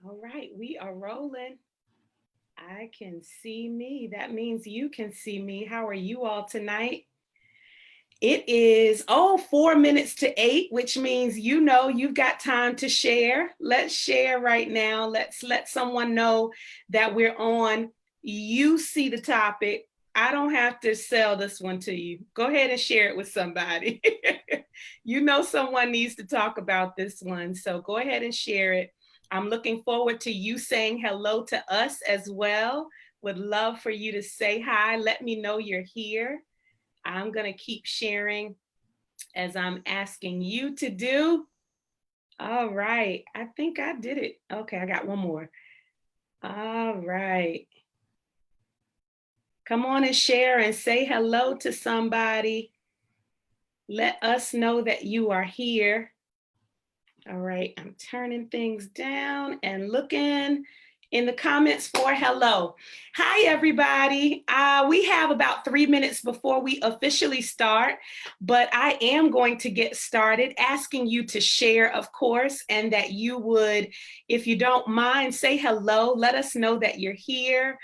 All right, we are rolling. I can see me. That means you can see me. How are you all tonight? It is 4 minutes to 8, which means you've got time to share. Let's share right now. Let's let someone know that we're on. You see the topic. I don't have to sell this one to you. Go ahead and share it with somebody. Someone needs to talk about this one. So go ahead and share it. I'm looking forward to you saying hello to us as well. Would love for you to say hi. Let me know you're here. I'm going to keep sharing as I'm asking you to do. All right. I think I did it. Okay, I got one more. All right. Come on and share and say hello to somebody. Let us know that you are here. All right, I'm turning things down and looking in the comments for hello. Hi, everybody. We have about 3 minutes before we officially start, but I am going to get started asking you to share, of course, and that you would, if you don't mind, say hello. Let us know that you're here.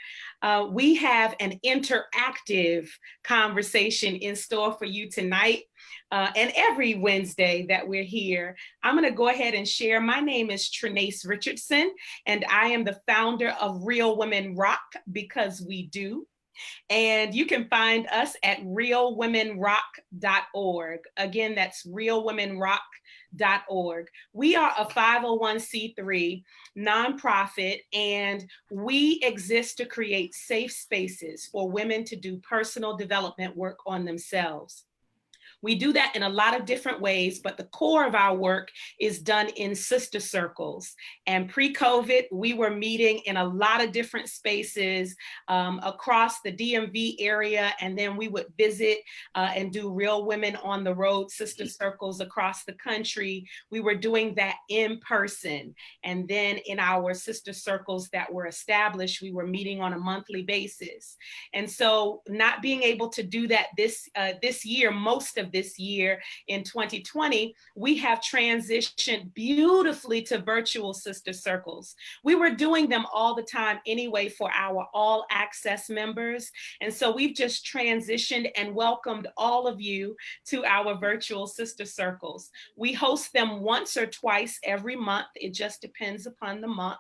We have an interactive conversation in store for you tonight. And every Wednesday that we're here, I'm going to go ahead and share. My name is Trinace Richardson, and I am the founder of Real Women Rock because we do. And you can find us at realwomenrock.org. Again, that's realwomenrock.org. We are a 501c3 nonprofit, and we exist to create safe spaces for women to do personal development work on themselves. We do that in a lot of different ways, but the core of our work is done in sister circles. And pre-COVID, we were meeting in a lot of different spaces across the DMV area, and then we would visit and do Real Women on the Road sister circles across the country. We were doing that in person. And then in our sister circles that were established, we were meeting on a monthly basis. And so not being able to do that this year, most of this year in 2020, we have transitioned beautifully to virtual sister circles. We were doing them all the time anyway for our all access members. And so we've just transitioned and welcomed all of you to our virtual sister circles. We host them once or twice every month. It just depends upon the month.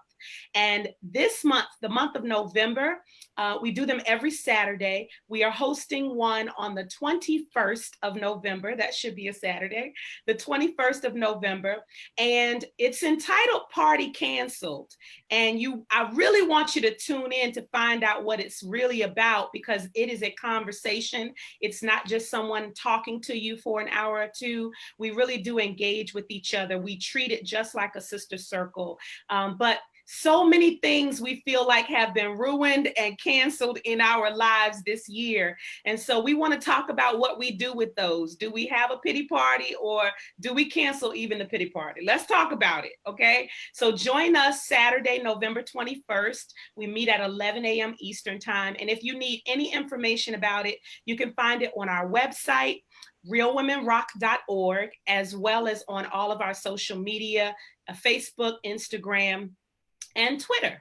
And this month, the month of November, we do them every Saturday. We are hosting one on the 21st of November. That should be a Saturday, the 21st of November. And it's entitled Party Canceled. And I really want you to tune in to find out what it's really about, because it is a conversation. It's not just someone talking to you for an hour or two. We really do engage with each other. We treat it just like a sister circle. But so many things we feel like have been ruined and canceled in our lives this year. And so we want to talk about what we do with those. Do we have a pity party, or do we cancel even the pity party? Let's talk about it, okay? So join us Saturday, November 21st. We meet at 11 a.m. Eastern time. And if you need any information about it, you can find it on our website, realwomenrock.org, as well as on all of our social media, Facebook, Instagram, and Twitter.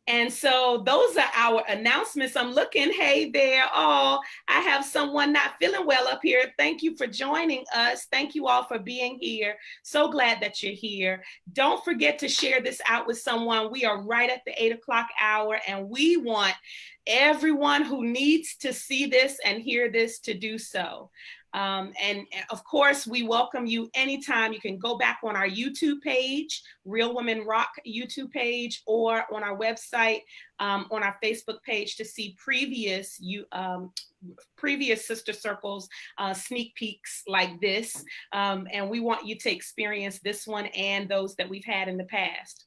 And so those are our announcements. I'm looking, hey there, I have someone not feeling well up here. Thank you for joining us. Thank you all for being here. So glad that you're here. Don't forget to share this out with someone. We are right at the 8 o'clock hour, and we want everyone who needs to see this and hear this to do so. And of course, we welcome you anytime. You can go back on our YouTube page, Real Women Rock YouTube page, or on our website, on our Facebook page to see previous sister circles, sneak peeks like this. And we want you to experience this one and those that we've had in the past.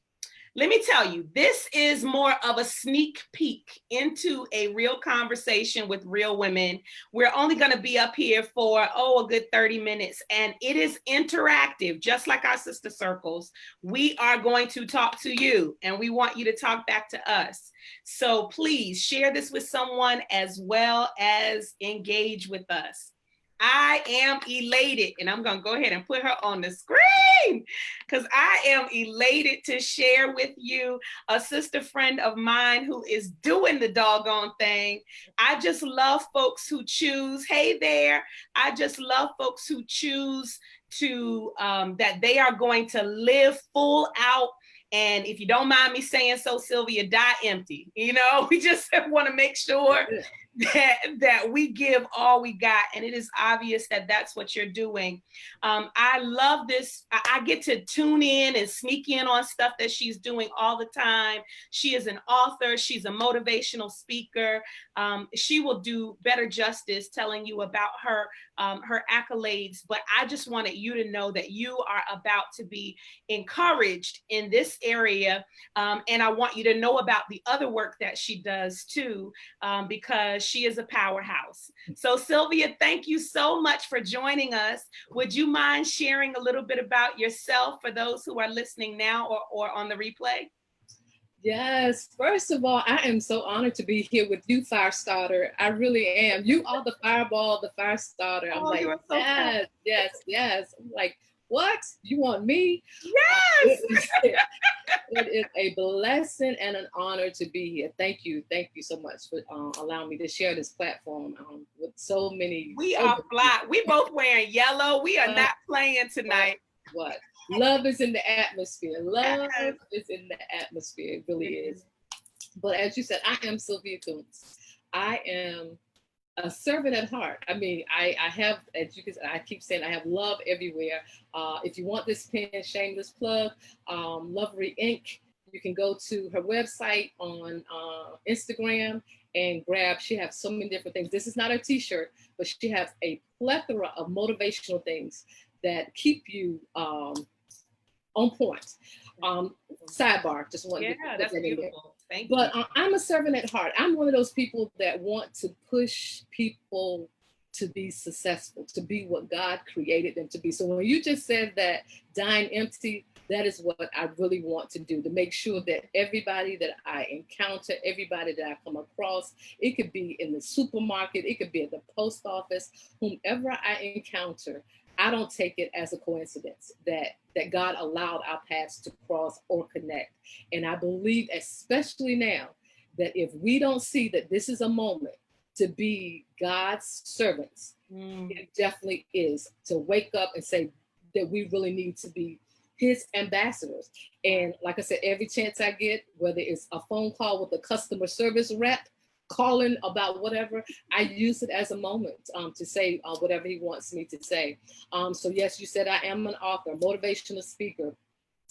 Let me tell you, this is more of a sneak peek into a real conversation with real women. We're only going to be up here for, a good 30 minutes. And it is interactive, just like our sister circles. We are going to talk to you, and we want you to talk back to us. So please share this with someone as well as engage with us. I am elated, and I'm going to go ahead and put her on the screen because I am elated to share with you a sister friend of mine who is doing the doggone thing. I just love folks who choose, hey there, I just love folks who choose to, that they are going to live full out. And if you don't mind me saying so, Sylvia, die empty. You know, we just want to make sure that we give all we got, and it is obvious that that's what you're doing. I love this. I get to tune in and sneak in on stuff that she's doing all the time. She is an author. She's a motivational speaker. She will do better justice telling you about her accolades, but I just wanted you to know that you are about to be encouraged in this area, and I want you to know about the other work that she does too, because she is a powerhouse. So Sylvia, thank you so much for joining us. Would you mind sharing a little bit about yourself for those who are listening now or on the replay? Yes, first of all, I am so honored to be here with you, Firestarter. I really am. You are the fireball, the Firestarter. I'm like, you're so yes, yes, yes. I'm like, what? You want me? Yes. It is a blessing and an honor to be here. Thank you. Thank you so much for allowing me to share this platform with so many. We are fly. We both wearing yellow. We are not playing tonight. What? Love is in the atmosphere. Love is in the atmosphere. It really is. But as you said, I am Sylvia Koonce. I am a servant at heart. I mean, I have, as you can, I keep saying, I have love everywhere. If you want this pen, shameless plug, Lovery Inc. You can go to her website on Instagram and grab. She has so many different things. This is not a T-shirt, but she has a plethora of motivational things that keep you on point. Sidebar, just wanted to that's beautiful. Thank you. But I'm a servant at heart. I'm one of those people that want to push people to be successful, to be what God created them to be. So when you just said that dying empty, that is what I really want to do, to make sure that everybody that I encounter, everybody that I come across, it could be in the supermarket, it could be at the post office, whomever I encounter, I don't take it as a coincidence that God allowed our paths to cross or connect. And I believe, especially now, that if we don't see that this is a moment to be God's servants, it definitely is to wake up and say that we really need to be his ambassadors. And like I said, every chance I get, whether it's a phone call with a customer service rep, calling about whatever, I use it as a moment to say whatever he wants me to say. So yes, you said I am an author, motivational speaker.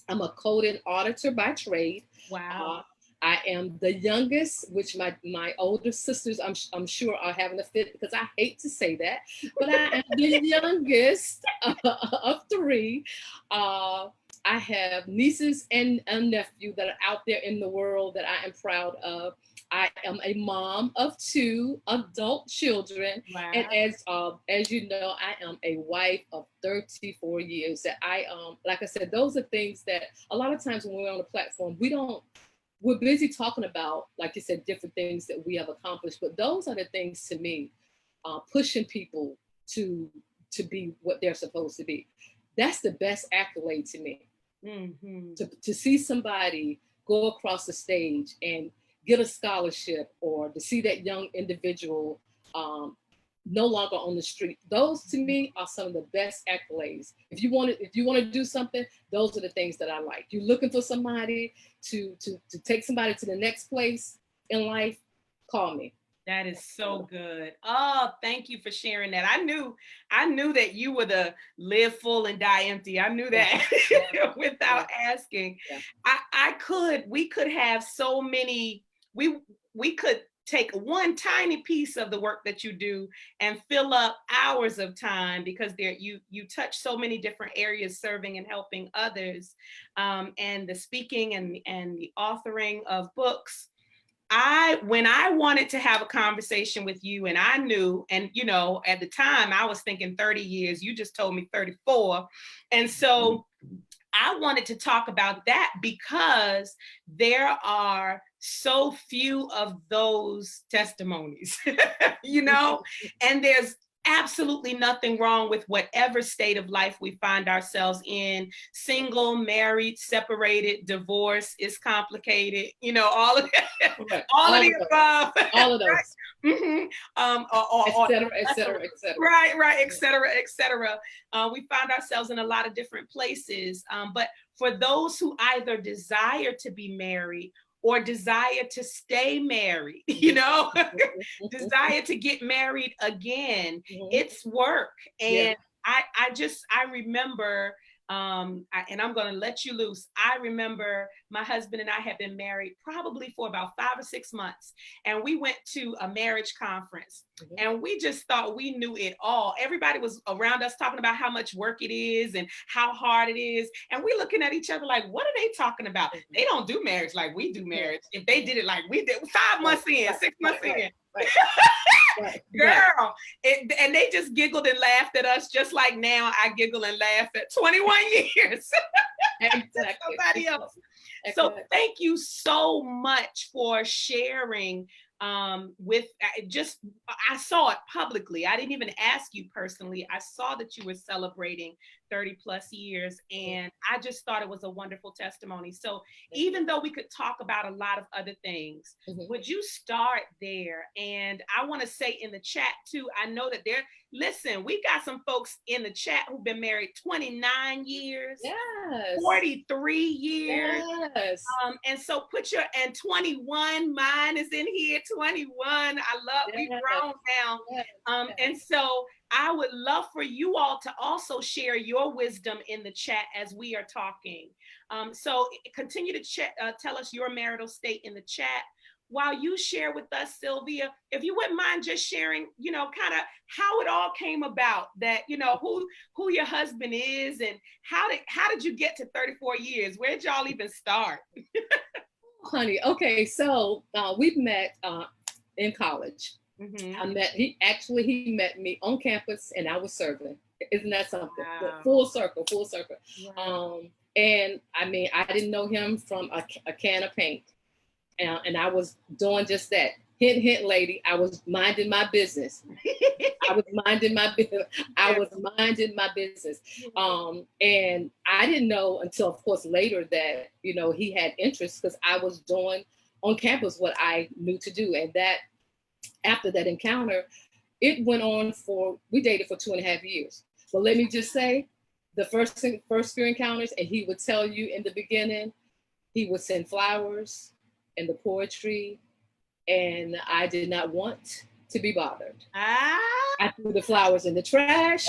I'm a coding auditor by trade. Wow. I am the youngest, which my older sisters, I'm sure are having a fit because I hate to say that, but I am the youngest of three. I have nieces and a nephew that are out there in the world that I am proud of. I am a mom of 2 adult children. Wow. And as you know, I am a wife of 34 years. That like I said, those are things that a lot of times when we're on the platform, we're busy talking about, like you said, different things that we have accomplished. But those are the things to me, pushing people to be what they're supposed to be. That's the best accolade to me. Mm-hmm. To see somebody go across the stage and get a scholarship, or to see that young individual no longer on the street. Those to me are some of the best accolades. If you want to do something, those are the things that I like. You're looking for somebody to take somebody to the next place in life, call me. That is so good. Oh, thank you for sharing that. I knew that you were the live full and die empty. I knew that without asking. Yeah. We could have so many, we could take one tiny piece of the work that you do and fill up hours of time, because you touch so many different areas, serving and helping others, and the speaking and the authoring of books. When I wanted to have a conversation with you, and I knew, and you know, at the time I was thinking 30 years, you just told me 34. And so I wanted to talk about that because there are so few of those testimonies, you know, and there's absolutely nothing wrong with whatever state of life we find ourselves in. Single, married, separated, divorce is complicated. You know, all of that, Right. all of the above. All of those. Mm-hmm. Et cetera, et cetera, et cetera. Right, et cetera, et cetera. We find ourselves in a lot of different places. But for those who either desire to be married or desire to stay married, you know, desire to get married again, it's work. And I remember, and I'm going to let you loose. I remember my husband and I had been married probably for about 5 or 6 months. And we went to a marriage conference and we just thought we knew it all. Everybody was around us talking about how much work it is and how hard it is. And we looking at each other like, what are they talking about? They don't do marriage like we do marriage. If they did it like we did, 5 months in, 6 months in. Girl, and they just giggled and laughed at us just like now I giggle and laugh at 21 years. Exactly. Somebody else. So thank you so much for sharing with just, I saw it publicly. I didn't even ask you personally. I saw that you were celebrating 30 plus years, and I just thought it was a wonderful testimony. So even though we could talk about a lot of other things, would you start there? And I want to say in the chat too, I know that listen, we got some folks in the chat who've been married 29 years, 43 years. And so and 21, mine is in here, 21. I love, we've grown now. And so I would love for you all to also share your wisdom in the chat as we are talking. So continue to tell us your marital state in the chat. While you share with us, Sylvia, if you wouldn't mind just sharing, you know, kind of how it all came about, that, you know, who your husband is, and how did you get to 34 years? Where'd y'all even start? Honey, okay, so we met in college. He met me on campus and I was serving. Isn't that something? Wow. Full circle. Wow. And I mean, I didn't know him from a can of paint. And I was doing just that. Hint, hint, lady. I was minding my business. And I didn't know until, of course, later that, you know, he had interest, because I was doing on campus what I knew to do. And that after that encounter, it went on we dated for 2.5 years. But let me just say, the first few encounters, and he would tell you in the beginning, he would send flowers and the poetry, and I did not want to be bothered. I threw the flowers in the trash,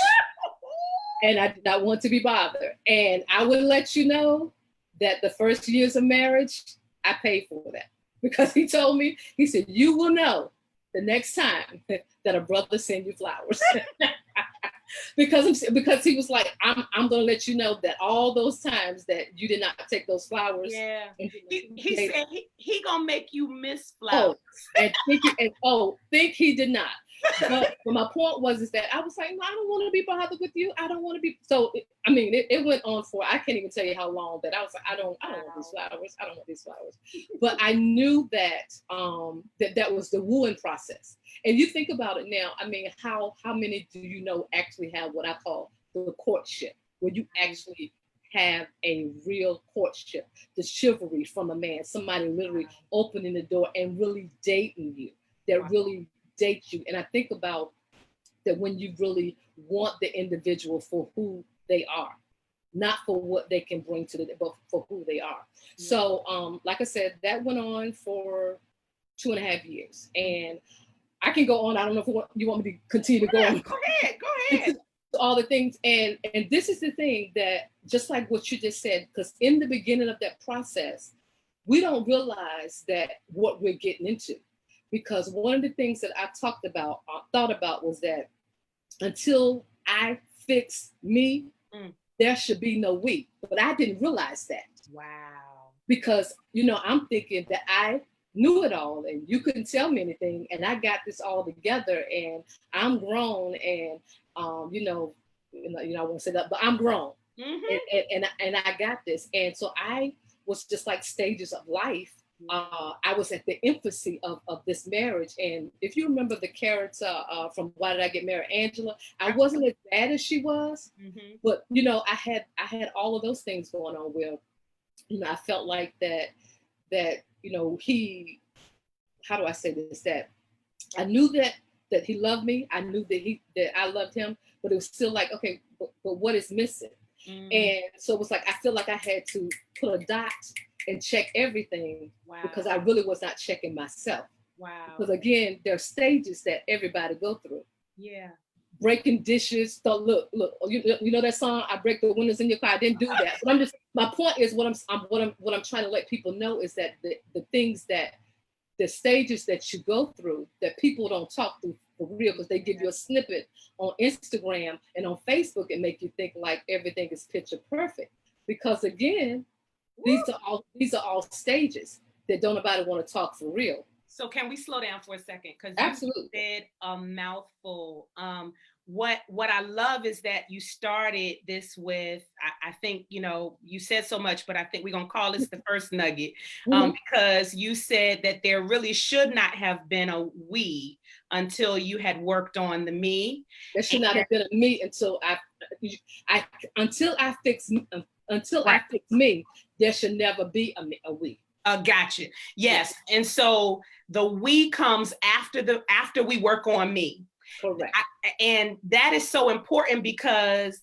and I did not want to be bothered. And I would let you know that the first years of marriage, I paid for that, because he told me, he said, you will know the next time that a brother send you flowers. because he was like, I'm gonna let you know that all those times that you did not take those flowers. Yeah. He said he gonna make you miss flowers. Think he did not. But my point was that I was like, no, I don't want to be bothered with you. I don't want to be. So I mean, it went on for, I can't even tell you how long, that I was like, I don't want these flowers. I don't want these flowers. But I knew that that was the wooing process. And you think about it now. I mean, how many do you know actually have what I call the courtship, where you actually have a real courtship, the chivalry from a man, somebody literally opening the door and really dating you, that really date you. And I think about that when you really want the individual for who they are, not for what they can bring to but for who they are. Yeah. So like I said, that went on for 2.5 years, and I can go on. I don't know if you want me to continue to go on. Go ahead. All the things, and this is the thing, that just like what you just said, because in the beginning of that process, we don't realize that what we're getting into. Because one of the things that I thought about was that until I fix me, there should be no we. But I didn't realize that. Wow. Because, you know, I'm thinking that I knew it all and you couldn't tell me anything, and I got this all together, and I'm grown, and you know, I won't say that, but I'm grown, and I got this. And so I was just like stages of life. I was at the infancy of this marriage. And if you remember the character from Why Did I Get Married, Angela, I wasn't as bad as she was, but I had all of those things going on where, I felt like that he, how do I say this, that I knew that he loved me. I knew that I loved him, but it was still like, okay, but what is missing? And so it was like, I feel like I had to put a dot and check everything because I really was not checking myself. Because again, there are stages that everybody go through. Yeah. Breaking dishes. So look, you know that song, I break the windows in your car. I didn't do that. But my point is what I'm trying to let people know is that the things that the stages that you go through that people don't talk through for real, because they give you a snippet on Instagram and on Facebook and make you think like everything is picture perfect. Because again, these are all stages that don't nobody want to talk for real. So can we slow down for a second? Because absolutely you said a mouthful. What I love is that you started this with, I think, you said so much, but I think we're going to call this the first nugget, because you said that there really should not have been a we until you had worked on the me. There should not have been a me until I fix me. There should never be a we. Gotcha. Yes. And so the we comes after we work on me. Correct. And that is so important because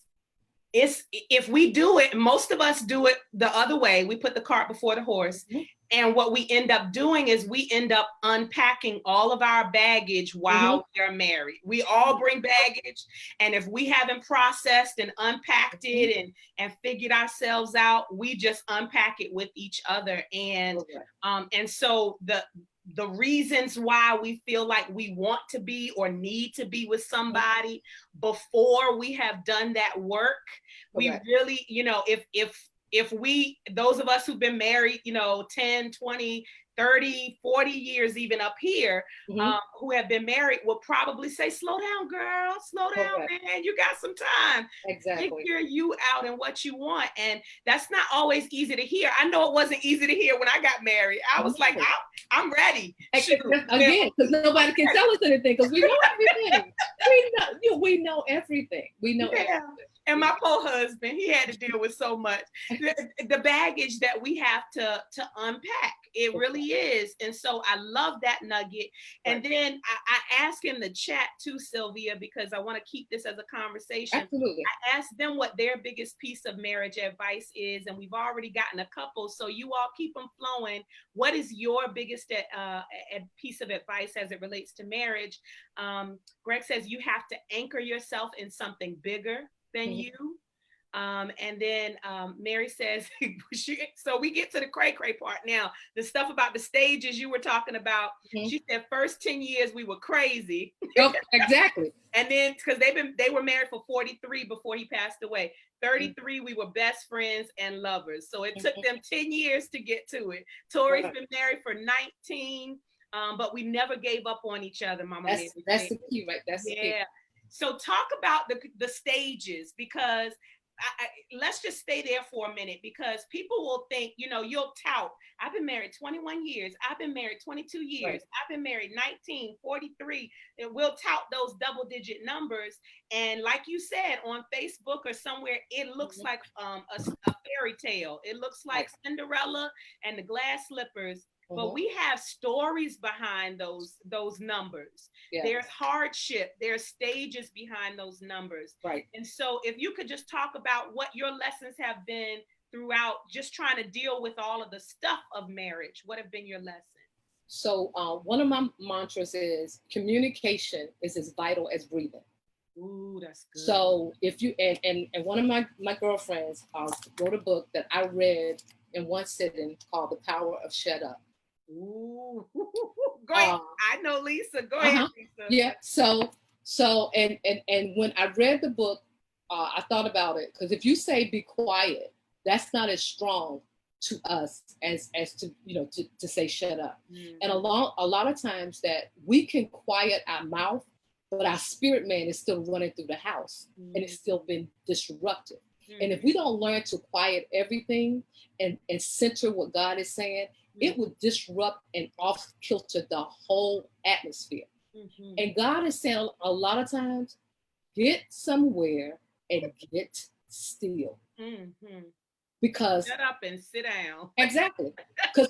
if we do it, most of us do it the other way. We put the cart before the horse. And what we end up doing is we end up unpacking all of our baggage while we are married. We all bring baggage. And if we haven't processed and unpacked it and figured ourselves out, we just unpack it with each other. And so the reasons why we feel like we want to be or need to be with somebody before we have done that work, we really, if we, those of us who've been married, 10, 20, 30, 40 years, even up here, who have been married will probably say, slow down, girl, slow down, man, you got some time. Exactly. Figure you out and what you want. And that's not always easy to hear. I know it wasn't easy to hear when I got married. I was like, I'm ready. Again, because nobody can tell us anything, because we know everything. We know everything. We know everything. And my poor husband, he had to deal with so much. The baggage that we have to unpack. It really is. And so I love that nugget. And then I ask in the chat too, Sylvia, because I want to keep this as a conversation. Absolutely. I asked them what their biggest piece of marriage advice is. And we've already gotten a couple. So you all keep them flowing. What is your biggest piece of advice as it relates to marriage? Greg says you have to anchor yourself in something bigger than you. And then Mary says, so we get to the cray part now. The stuff about the stages you were talking about. She said first 10 years we were crazy. Exactly. And then because they were married for 43 before he passed away. 33 we were best friends and lovers. So it took them 10 years to get to it. Tori's been married for 19, but we never gave up on each other, Mama. That's the key, right? That's the key. So talk about the stages, because let's just stay there for a minute, because people will think, you'll tout, I've been married 21 years. I've been married 22 years. I've been married 19, 43. And we'll tout those double digit numbers. And like you said, on Facebook or somewhere, it looks like a fairy tale. It looks like Cinderella and the glass slippers. But we have stories behind those numbers. There's hardship. There's stages behind those numbers. And so if you could just talk about what your lessons have been throughout just trying to deal with all of the stuff of marriage. What have been your lessons? So one of my mantras is communication is as vital as breathing. Ooh, that's good. So if you, and one of my girlfriends wrote a book that I read in one sitting called The Power of Shut Up. Ooh, go ahead. I know Lisa. Go ahead, Lisa. Yeah. So and when I read the book, I thought about it, because if you say be quiet, that's not as strong to us as to to say shut up. And a lot of times that we can quiet our mouth, but our spirit man is still running through the house and it's still been disrupted. And if we don't learn to quiet everything and center what God is saying, it would disrupt and off kilter the whole atmosphere. And God is saying a lot of times, get somewhere and get still. Because shut up and sit down. Exactly. Because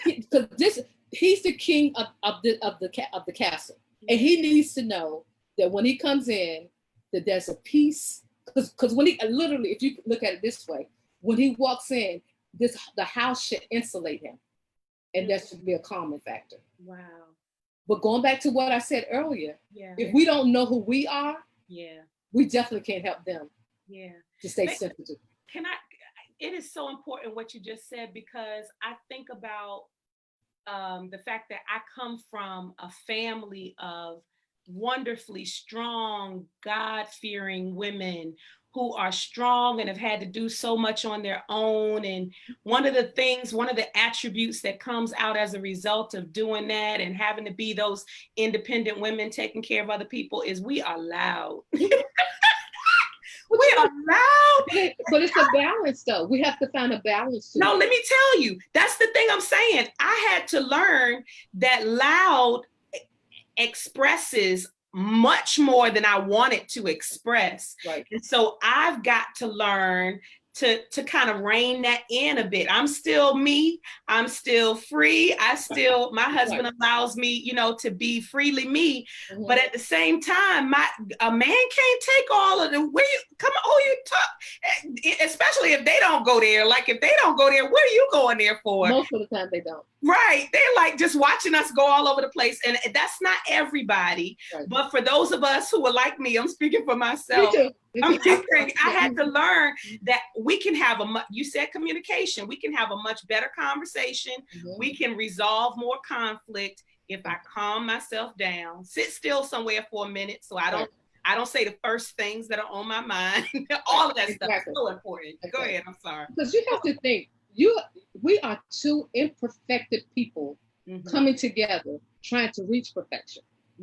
he's the king of the castle. And he needs to know that when he comes in, that there's a peace. Because when he literally, if you look at it this way, when he walks in, the house should insulate him. And that should be a calming factor. Wow. But going back to what I said earlier, if we don't know who we are, we definitely can't help them to stay sensitive. It is so important what you just said, because I think about the fact that I come from a family of wonderfully strong, God-fearing women who are strong and have had to do so much on their own. And one of the attributes that comes out as a result of doing that and having to be those independent women taking care of other people is we are loud. We are loud. But it's a balance, though. We have to find a balance. No, let me tell you, that's the thing I'm saying. I had to learn that loud expresses much more than I wanted to express. Right. And so I've got to learn to kind of rein that in a bit. I'm still me. I'm still free. My husband allows me, to be freely me. But at the same time, a man can't take all of the, who you talk, especially if they don't go there. Like if they don't go there, what are you going there for? Most of the time they don't. Right. They're like just watching us go all over the place. And that's not everybody. Right. But for those of us who are like me, I'm speaking for myself. Me too. I had to learn that we can have you said communication. We can have a much better conversation. We can resolve more conflict if I calm myself down, sit still somewhere for a minute so I don't say the first things that are on my mind. All of that stuff is so important. Go ahead. I'm sorry. Because you have to think, we are two imperfected people coming together, trying to reach perfection.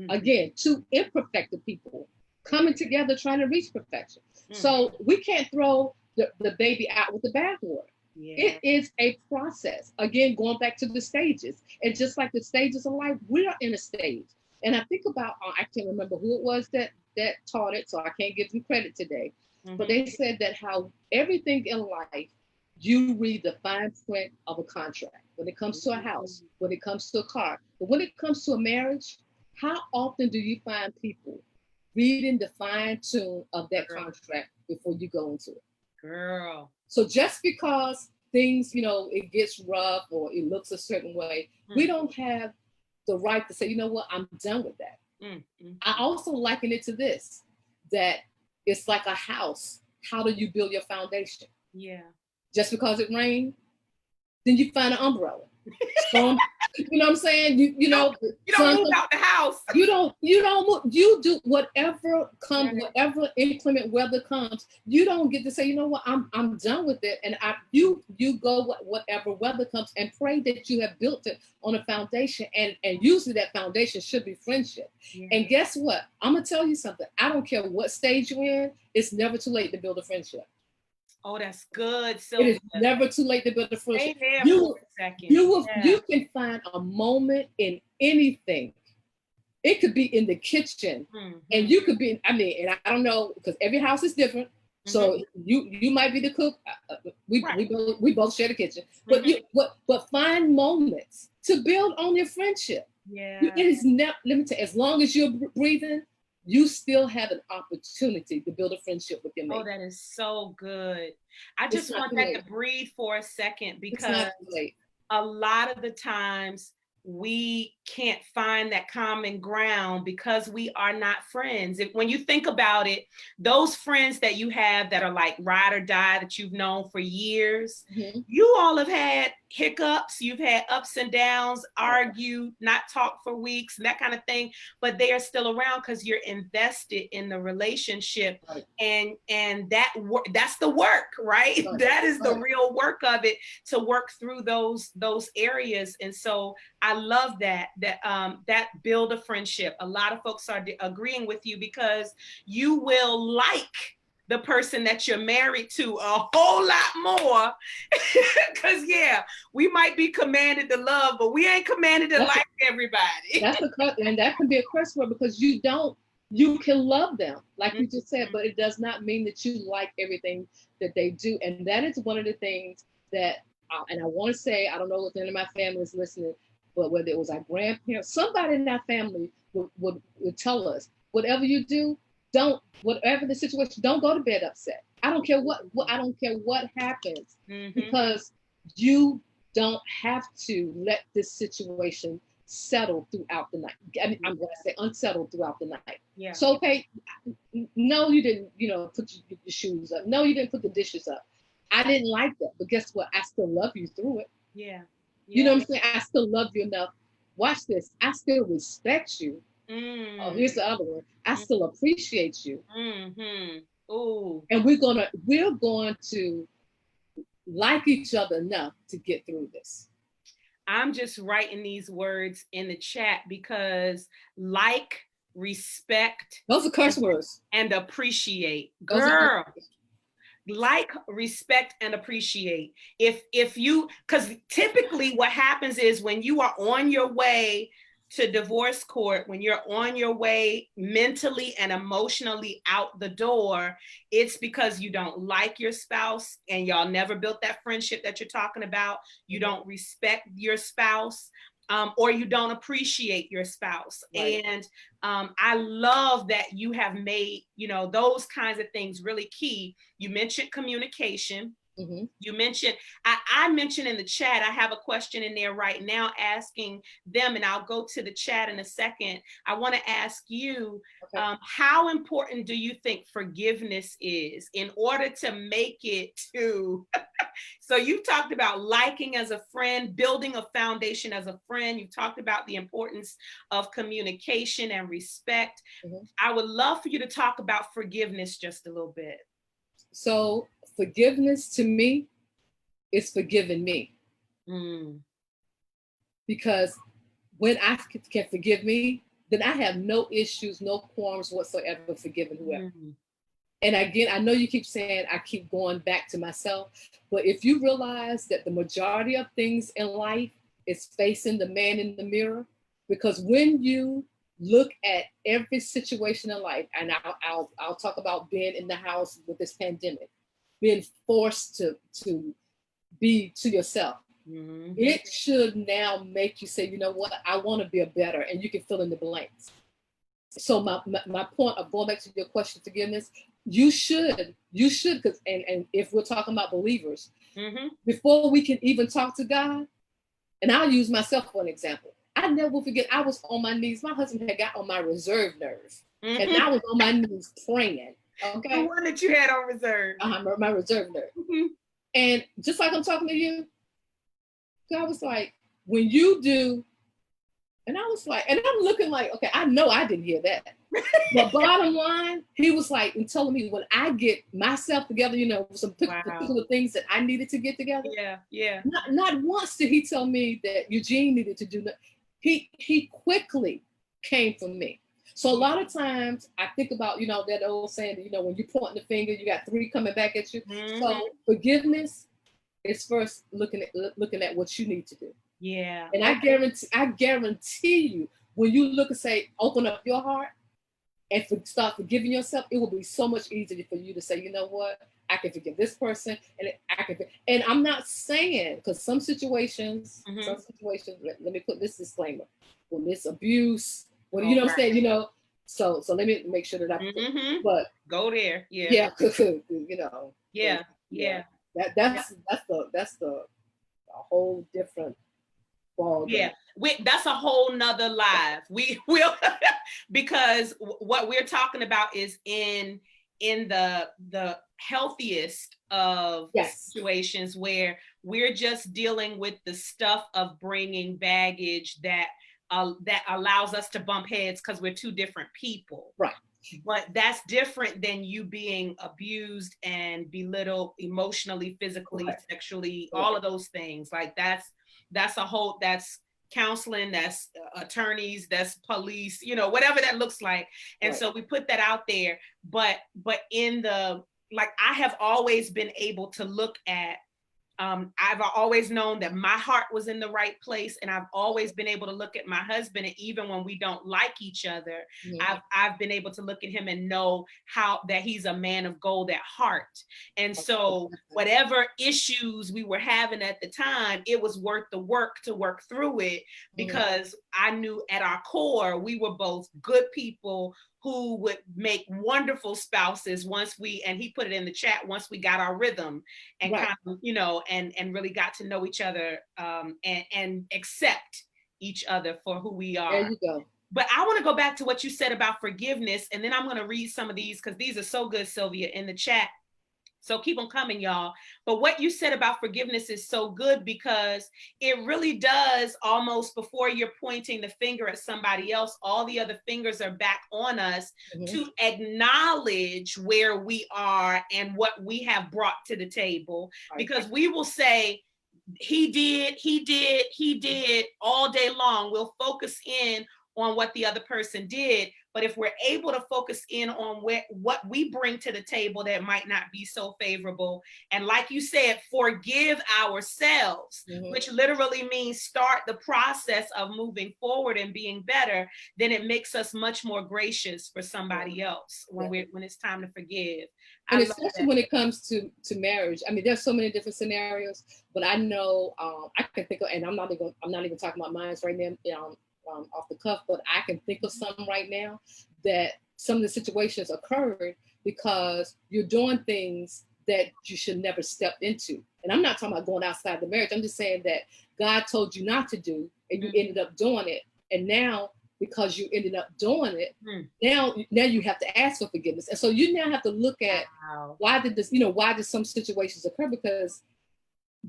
Again, two imperfected people coming together, trying to reach perfection. So we can't throw the baby out with the bathwater. It is a process. Again, going back to the stages. And just like the stages of life, we are in a stage. And I think about, I can't remember who it was that taught it, so I can't give them credit today. But they said that how everything in life, you read the fine print of a contract. When it comes to a house, when it comes to a car, but when it comes to a marriage, how often do you find people reading the fine tune of that contract before you go into it? Girl. So just because things, it gets rough or it looks a certain way, we don't have the right to say, you know what, I'm done with that. I also liken it to this, that it's like a house. How do you build your foundation? Yeah. Just because it rained, then you find an umbrella. You know what I'm saying? You don't move out the house. You don't move. You do whatever comes, whatever inclement weather comes. You don't get to say, you know what, I'm done with it. And you go whatever weather comes and pray that you have built it on a foundation. And usually that foundation should be friendship. Yeah. And guess what? I'm gonna tell you something. I don't care what stage you're in, it's never too late to build a friendship. Oh, that's good, Sylvia. It is never too late to build a friendship. You can find a moment in anything. It could be in the kitchen, and you could be. And I don't know, because every house is different. So you might be the cook. We both share the kitchen, but find moments to build on your friendship. Yeah, it is not. Let me tell you, as long as you're breathing, you still have an opportunity to build a friendship with your mate. Oh, that is so good. I just want that to breathe for a second, because a lot of the times we can't find that common ground because we are not friends. When you think about it, those friends that you have that are like ride or die, that you've known for years, you all have had hiccups, you've had ups and downs, argued, not talked for weeks, and that kind of thing, but they are still around because you're invested in the relationship. And that's the work, right? That is the real work of it, to work through those areas. And so I love that build a friendship. A lot of folks are agreeing with you, because you will like the person that you're married to a whole lot more. Because we might be commanded to love, but we ain't commanded to like everybody. And that can be a curse word, because you can love them, like you just said, but it does not mean that you like everything that they do. And that is one of the things that, and I want to say, I don't know if any of my family is listening, but whether it was our grandparents, somebody in our family would tell us, whatever you do, whatever the situation, don't go to bed upset. I don't care what I don't care what happens, because you don't have to let this situation settle throughout the night. I mean, I'm going to say unsettled throughout the night. Yeah. So, okay, no, you didn't, put your shoes up. No, you didn't put the dishes up. I didn't like that, but guess what? I still love you through it. Yeah. You know what I'm saying? I still love you enough. Watch this. I still respect you. Oh, here's the other one. I still appreciate you. Ooh. And we're going to like each other enough to get through this. I'm just writing these words in the chat because like, respect. Those are curse words. And appreciate. Girl. Like, respect, and appreciate. If you, because typically what happens is when you are on your way to divorce court, when you're on your way mentally and emotionally out the door, it's because you don't like your spouse and y'all never built that friendship that you're talking about. You don't respect your spouse. Or you don't appreciate your spouse. Right. And I love that you have made, those kinds of things really key. You mentioned communication. You mentioned, I mentioned in the chat, I have a question in there right now asking them, and I'll go to the chat in a second. I want to ask you, how important do you think forgiveness is in order to make it to, so you talked about liking as a friend, building a foundation as a friend. You talked about the importance of communication and respect. I would love for you to talk about forgiveness just a little bit. So forgiveness to me is forgiving me. Because when I can forgive me, then I have no issues, no qualms whatsoever forgiving whoever. And again, I know you keep saying I keep going back to myself, but if you realize that the majority of things in life is facing the man in the mirror, because when you look at every situation in life, and I'll talk about being in the house with this pandemic, being forced to be to yourself. It should now make you say, you know what, I want to be a better, and you can fill in the blanks. So my point of going back to your question, forgiveness, you should, because and if we're talking about believers, before we can even talk to God, and I'll use myself for an example. I never will forget, I was on my knees. My husband had got on my reserve nerve, and I was on my knees praying. Okay, the one that you had on reserve. My reserve nerve. And just like I'm talking to you, God was like, when you do, and I was like, and I'm looking like, okay, I know I didn't hear that. But bottom line, he was like, and telling me when I get myself together, some particular things that I needed to get together. Yeah. Not once did he tell me that Eugene needed to do that. He quickly came from me. So a lot of times I think about, that old saying that, when you point the finger, you got three coming back at you. So forgiveness is first looking at what you need to do. Yeah. And I guarantee you, when you look and say, open up your heart and start forgiving yourself, it will be so much easier for you to say, you know what, I can forgive this person, and I'm not saying, because some situations, let me put this disclaimer, when it's abuse, when you know what I'm saying, so let me make sure that I but go there. Yeah. That's the whole different ball game. That's a whole nother live. We will because what we're talking about is in the healthiest of situations where we're just dealing with the stuff of bringing baggage that allows us to bump heads because we're two different people. Right. But that's different than you being abused and belittled emotionally, physically, sexually, all of those things. Like that's counseling, that's attorneys, that's police, whatever that looks like. And so we put that out there, but in the like I have always been able to look at, I've always known that my heart was in the right place, and I've always been able to look at my husband, and even when we don't like each other, I've been able to look at him and know how that he's a man of gold at heart. And so whatever issues we were having at the time, it was worth the work to work through it, because I knew at our core we were both good people who would make wonderful spouses once we, and he put it in the chat, once we got our rhythm and kind of, you know, and really got to know each other, and accept each other for who we are. There you go. But I want to go back to what you said about forgiveness, and then I'm going to read some of these because these are so good, Sylvia, in the chat. So keep them coming, y'all. But what you said about forgiveness is so good, because it really does, almost before you're pointing the finger at somebody else, all the other fingers are back on us to acknowledge where we are and what we have brought to the table. Because we will say, he did all day long. We'll focus in on what the other person did. But if we're able to focus in on what we bring to the table that might not be so favorable, and like you said, forgive ourselves, which literally means start the process of moving forward and being better, then it makes us much more gracious for somebody else when it's time to forgive. And especially when it comes to marriage. I mean, there's so many different scenarios, but I know I can think of, and I'm not even talking about mine right now, off the cuff, but I can think of some right now that some of the situations occurred because you're doing things that you should never step into. And I'm not talking about going outside the marriage. I'm just saying that God told you not to do, and you ended up doing it. And now, because you ended up doing it, now you have to ask for forgiveness. And so you now have to look at why did some situations occur? Because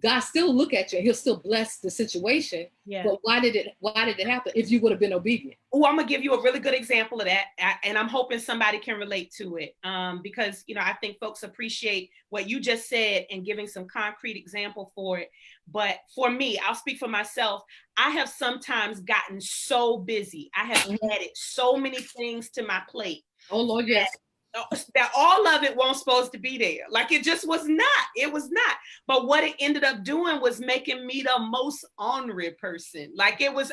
God still look at you and he'll still bless the situation. But why did it happen if you would have been obedient? Oh, I'm gonna give you a really good example of that. And I'm hoping somebody can relate to it. Because, you know, I think folks appreciate what you just said and giving some concrete example for it. But for me, I'll speak for myself. I have sometimes gotten so busy. I have added so many things to my plate. Oh Lord, yes. That all of it wasn't supposed to be there. Like it just was not. It was not. But what it ended up doing was making me the most ornery person. Like it was,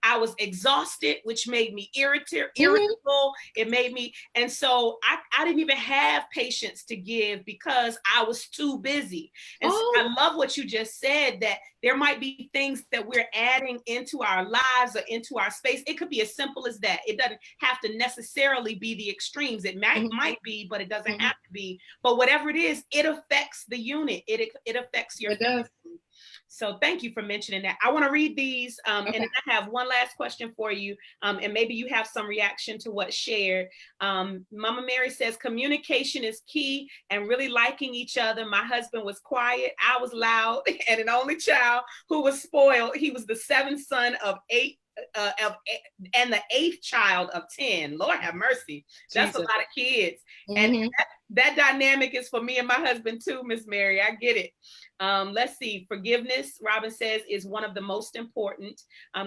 I was exhausted, which made me irritable. It made me, and so I didn't even have patience to give because I was too busy. And so I love what you just said, that there might be things that we're adding into our lives or into our space. It could be as simple as that. It doesn't have to necessarily be the extremes. It might be, but it doesn't have to be. But whatever it is, it affects the unit. It affects your family. So thank you for mentioning that. I want to read these, and then I have one last question for you, and maybe you have some reaction to what's shared. Mama Mary says, communication is key and really liking each other. My husband was quiet, I was loud, and an only child who was spoiled. He was the seventh son of eight, and the eighth child of 10. Lord have mercy. That's Jesus. A lot of kids. And that dynamic is for me and my husband too, Miss Mary. I get it. Let's see. Forgiveness, Robin says, is one of the most important.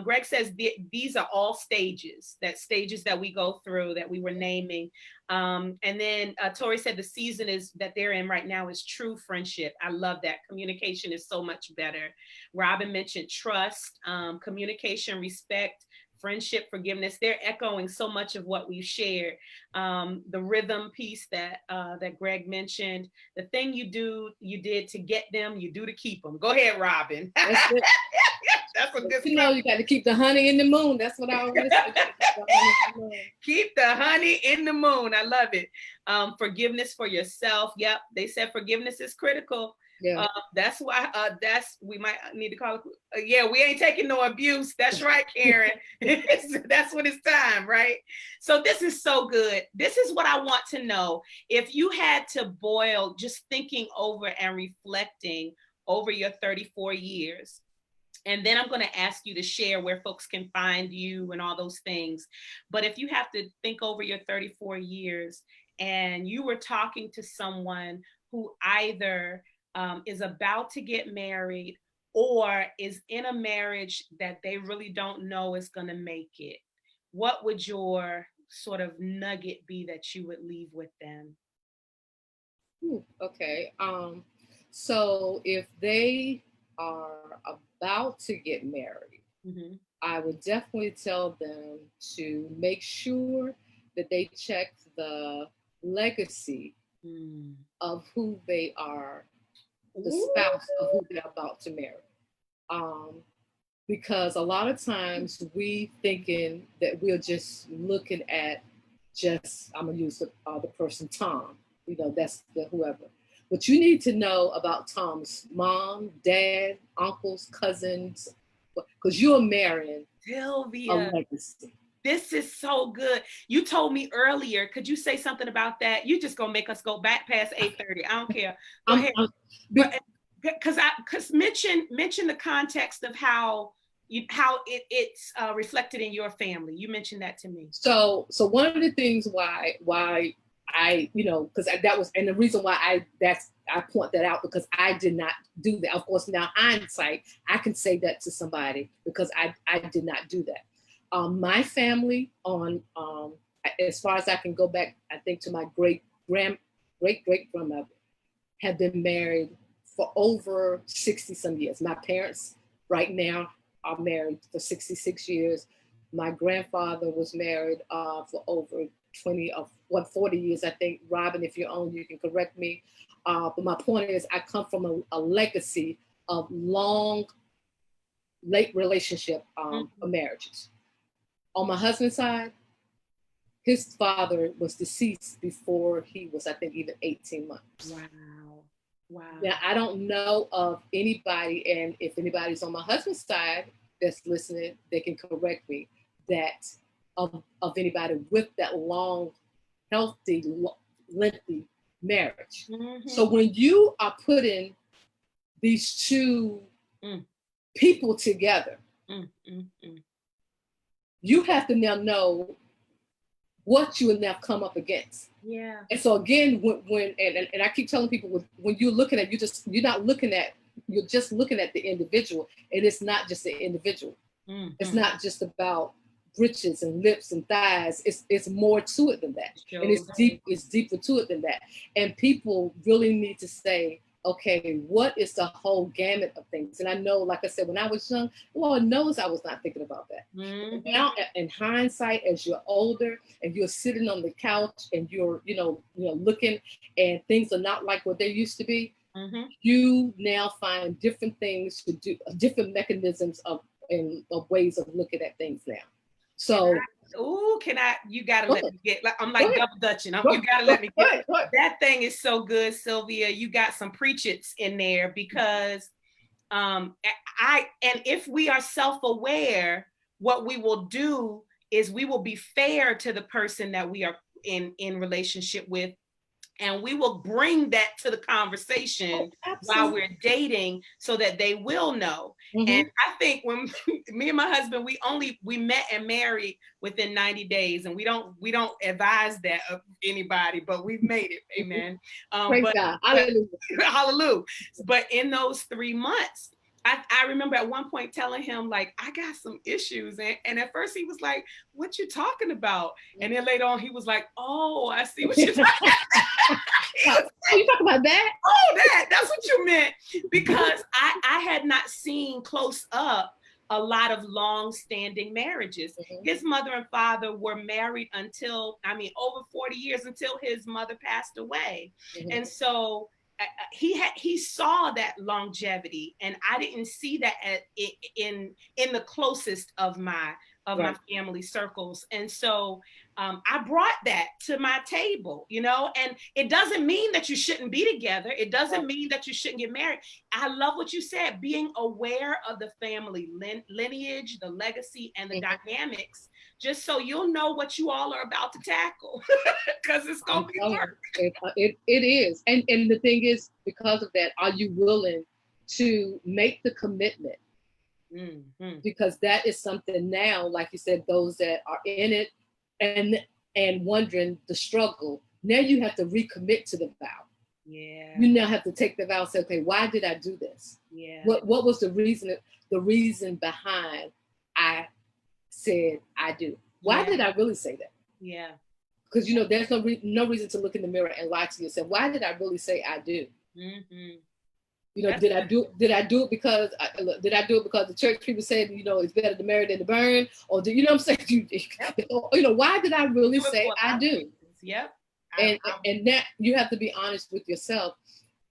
Greg says these are all stages that we go through that we were naming. And then Tori said the season is that they're in right now is true friendship. I love that. Communication is so much better. Robin mentioned trust, communication, respect, friendship, forgiveness. They're echoing so much of what we've shared. The rhythm piece that Greg mentioned, the thing you did to get them, you do to keep them. Go ahead, Robin. That's what this. You know, you got to keep the honey in the moon. That's what I always say. Keep the honey in the moon. I love it. Forgiveness for yourself. Yep, they said forgiveness is critical. Yeah. That's why we might need to call it. We ain't taking no abuse. That's right, Karen. That's when it's time, right? So this is so good. This is what I want to know. If you had to boil, just thinking over and reflecting over your 34 years, and then I'm going to ask you to share where folks can find you and all those things. But if you have to think over your 34 years and you were talking to someone who either is about to get married or is in a marriage that they really don't know is going to make it, what would your sort of nugget be that you would leave with them? Ooh, okay. So if they are about to get married, Mhm. I would definitely tell them to make sure that they check the legacy Mm. of who they are, the Ooh. spouse of who they're about to marry. Um, because a lot of times we thinking that we're just looking at just, I'm gonna use the person Tom, that's the whoever. But you need to know about Tom's mom, dad, uncles, cousins, because you're marrying a Sylvia, legacy. this is so good. You told me earlier. Could you say something about that? You just gonna make us go back past 8:30. I don't care. Go I'm, ahead. I'm, But because mention the context of how it's reflected in your family. You mentioned that to me. so one of the things why I, because that was, and the reason why I point that out, because I did not do that. Of course, now hindsight, I can say that to somebody because I did not do that. My family, on as far as I can go back, I think to my great great grandmother, have been married for over 60 some years. My parents right now are married for 66 years. My grandfather was married for over 20 of 40 years, I think. Robin, if you're on, you can correct me. But my point is, I come from a legacy of long, late relationship Mhm. marriages. On my husband's side, his father was deceased before he was, I think, even 18 months. Wow. Wow. Now, I don't know of anybody, and if anybody's on my husband's side that's listening, they can correct me, that of anybody with that long, healthy, lengthy marriage. Mm-hmm. So when you are putting these two Mm, people together, mm, mm, mm. you have to now know what you will now come up against. Yeah. And so again, and I keep telling people, when you're looking at, you're not looking at, you're just looking at the individual, and it's not just the individual. It's Mm-hmm. not just about britches and lips and thighs. It's more to it than that, and Sure. it's deeper to it than that. And people really need to say, okay, what is the whole gamut of things? And I know, like I said, when I was young, Lord knows I was not thinking about that. Mm-hmm. Now, in hindsight, as you're older and you're sitting on the couch and you're, looking, and things are not like what they used to be, Mm-hmm. you now find different things to do, different mechanisms of ways of looking at things now. Can So can I, you gotta go let ahead, me get, like, I'm go like ahead, double dutching. You go, gotta go, let me go get ahead, go ahead. that thing is so good, Sylvia. You got some preachits in there because and if we are self-aware, what we will do is we will be fair to the person that we are in relationship with, and we will bring that to the Oh, conversation while absolutely. we're dating so that they will know. And Mm-hmm. I think when me and my husband, we met and married within 90 days, and we don't advise that of anybody, but we've made it. Amen. Praise But God. but Hallelujah. hallelujah. But in those 3 months, I remember at one point telling him, like, I got some issues. And at first he was like, what you talking about? And then later on he was like, oh, I see what you're talking. He Oh, was, you talk about that? oh, that's what you meant. Because I had not seen close up a lot of long-standing marriages. Mm-hmm. His mother and father were married until, I mean, over 40 years, until his mother passed away. Mm-hmm. And so he saw that longevity, and I didn't see that in the closest of my Right. family circles. And so I brought that to my table, and it doesn't mean that you shouldn't be together. It doesn't Right. mean that you shouldn't get married. I love what you said, being aware of the family lineage, the legacy, and the Mm-hmm. dynamics, just so you'll know what you all are about to tackle, because it's going I'm to be telling work. you, it is. And the thing is, because of that, are you willing to make the commitment? Mm-hmm. Because that is something now, like you said, those that are in it and wondering the struggle, now you have to recommit to the vow. Yeah. You now have to take the vow and say, okay, why did I do this? Yeah. What was the reason behind I said I do? Why Yeah. did I really say that? Yeah. Because, you know, there's no reason to look in the mirror and lie to yourself. Why did I really say I do? Mm-hmm. You know, did I do it because the church people said, you know, it's better to marry than to burn? Or you know what I'm saying? You know, why did I really say I do? Yep. And that you have to be honest with yourself,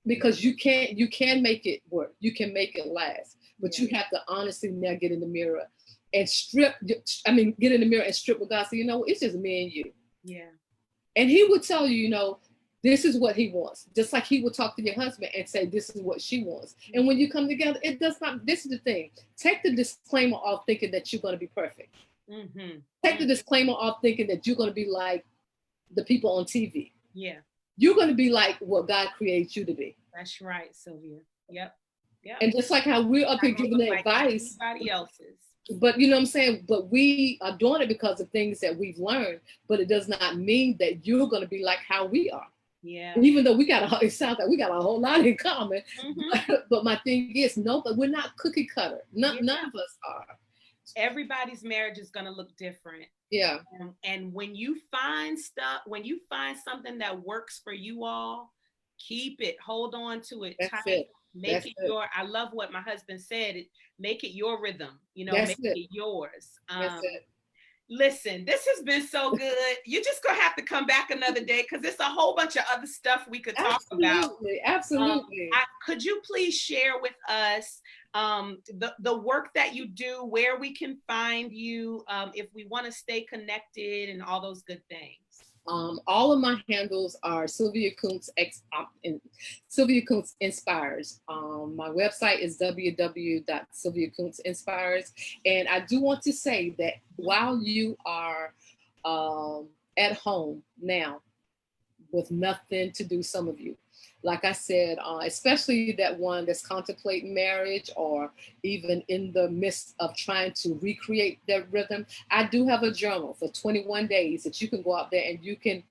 because you can make it work. You can make it last. But you have to honestly now get in the mirror and get in the mirror and strip with God. So, you know, it's just me and you. Yeah. And he would tell you, you know, this is what he wants. Just like he would talk to your husband and say, this is what she wants. And when you come together, it does not, this is the thing. Take the disclaimer off thinking that you're going to be perfect. Mm-hmm. Take the disclaimer off thinking that you're going to be like the people on TV. Yeah. You're going to be like what God created you to be. That's right, Sylvia. Yep. Yep. And just like how we're up here giving the advice. Everybody else's. But you know what I'm saying? But we are doing it because of things that we've learned. But it does not mean that you're going to be like how we are. Yeah. Even though it sounds like we got a whole lot in common. Mm-hmm. But my thing is, no, but we're not cookie cutter. None of us are. Everybody's marriage is going to look different. Yeah. And when you find something that works for you all, keep it, hold on to it. That's tight. it. Make it your, I love what my husband said, make it your rhythm, you know, make it yours. That's it. Listen, this has been so good. You're just going to have to come back another day because there's a whole bunch of other stuff we could talk about. Absolutely. Could you please share with us the work that you do, where we can find you, if we want to stay connected and all those good things? All of my handles are Sylvia Koonce, Sylvia Koonce Inspires. My website is www.sylviakoonce.inspires. And I do want to say that while you are at home now with nothing to do, some of you, like I said, especially that one that's contemplating marriage or even in the midst of trying to recreate that rhythm, I do have a journal for 21 days that you can go out there and you can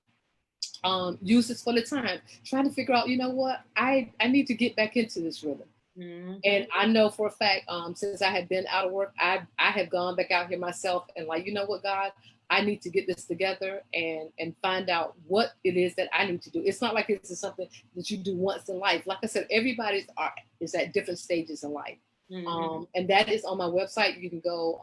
use this for the time. Trying to figure out, you know what, I need to get back into this rhythm. Mm-hmm. And I know for a fact, since I had been out of work, I have gone back out here myself and like, you know what, God, I need to get this together and find out what it is that I need to do. It's not like this is something that you do once in life. Like I said, everybody is at different stages in life. Mm-hmm. And that is on my website. You can go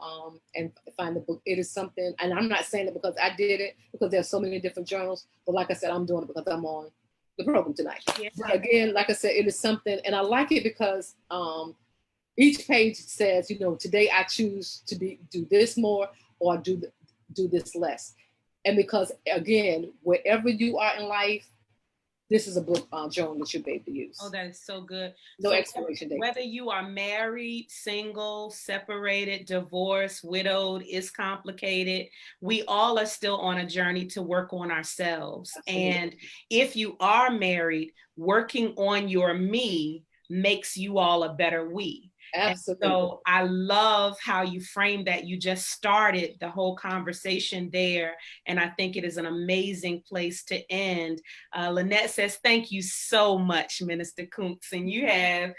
and find the book. It is something, and I'm not saying it because I did it, because there's so many different journals. But like I said, I'm doing it because I'm on the program tonight. Yeah. But again, like I said, it is something, and I like it because each page says, you know, today I choose to do this more or do this less. And because again, wherever you are in life, this is a book journal that you'll be able to use. Oh, that is so good. No expiration date. Whether you are married, single, separated, divorced, widowed, is complicated. We all are still on a journey to work on ourselves. Absolutely. And if you are married, working on your me makes you all a better we. Absolutely. And so I love how you framed that. You just started the whole conversation there. And I think it is an amazing place to end. Lynette says, thank you so much, Minister Koonce. And you have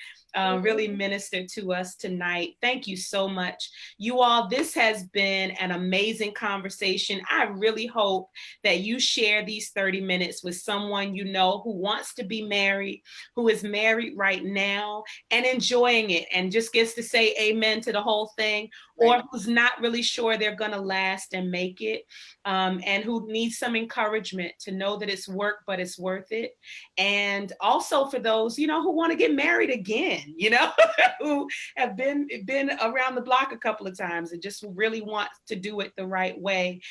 really ministered to us tonight. Thank you so much. You all, this has been an amazing conversation. I really hope that you share these 30 minutes with someone you know who wants to be married, who is married right now and enjoying it and just gets to say amen to the whole thing, or who's not really sure they're going to last and make it, and who needs some encouragement to know that it's work, but it's worth it. And also for those, you know, who want to get married again, you know, who have been around the block a couple of times and just really want to do it the right way.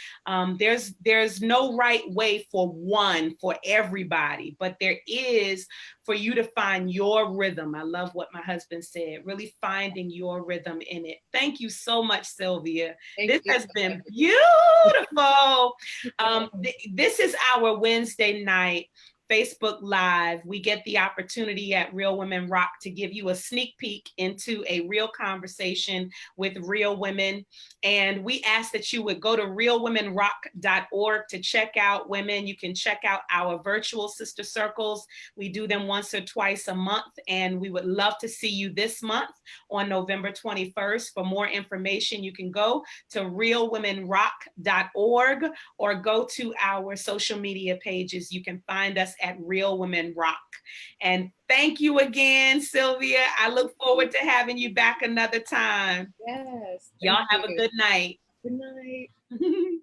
There's no right way for everybody, but there is for you to find your rhythm. I love what my husband said, really finding your rhythm in it. Thank you so much, Sylvia. This has been beautiful. This is our Wednesday night Facebook Live, we get the opportunity at Real Women Rock to give you a sneak peek into a real conversation with real women. And we ask that you would go to realwomenrock.org to check out women. You can check out our virtual sister circles. We do them once or twice a month, and we would love to see you this month on November 21st. For more information, you can go to realwomenrock.org or go to our social media pages. You can find us at Real Women Rock. And thank you again, Sylvia. I look forward to having you back another time. Yes. Y'all have a good night. Good night.